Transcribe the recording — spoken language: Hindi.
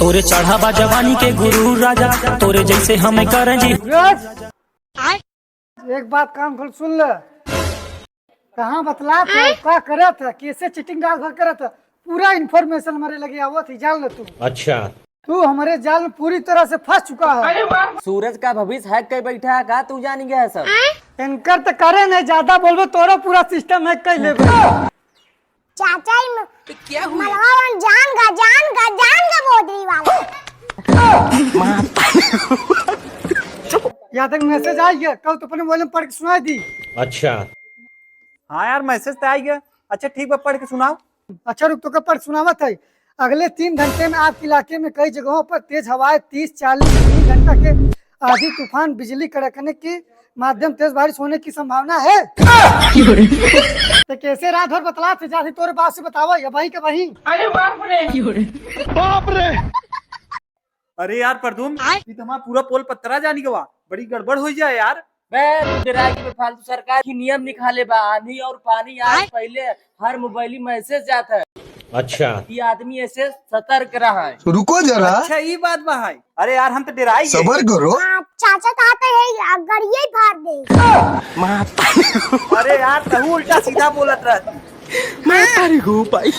तोरे चढ़ावा जवानी के गुरु राजा, तोरे जैसे हमें करें जी। एक बात कान खोल सुन ले, कहाँ बतला था, क्या करे था, कैसे चीटिंग डाल भर करे था, पूरा इन्फॉर्मेशन हमारे लगे आवत थी, जान ले तू। अच्छा, तू हमारे जाल में पूरी तरह से फंस चुका है। सूरज का भविष्य हैक कर बैठा है का, तू जान गया है सब। इनकर तो करे नहीं, ज्यादा बोलबो तोरा पूरा सिस्टम हैक कर लेबे। चाचा क्या मलवा जान का बोतरी वाला। यहाँ तक मैसेज आ गया, कल तो अपने मोबाइल में पढ़ के सुना दी। अच्छा, हाँ यार मैसेज तो आ गया। अच्छा ठीक है, पढ़ के सुनाओ। अच्छा रुक, तो पढ़ सुनावत है। अगले 3 घंटे में आपके इलाके में कई जगहों पर तेज हवाएं 30-40 घंटा के आधी तूफान बिजली कड़कने की माध्यम तेज बारिश होने की संभावना है। तो कैसे रात भर बतला थे, जाती तोरे बात से बतावा या वही का वही। अरे यार परदुम, ये तो हमारा पूरा पोल पत्रा जानी गवा, बड़ी गड़बड़ हो जाए यार। फालतू सरकार की नियम निकाले बा, आंधी और पानी आज पहले हर मोबाइल मैसेज जाता है। अच्छा, ये आदमी ऐसे सतर्क रहा है। रुको जरा। अच्छा ये बात बा है। अरे यार हम तो डराई सबर करो। चाचा कहते हैं अगर ये फाड़ दे। अरे यार तू उल्टा सीधा बोलत रहा। मैं भाई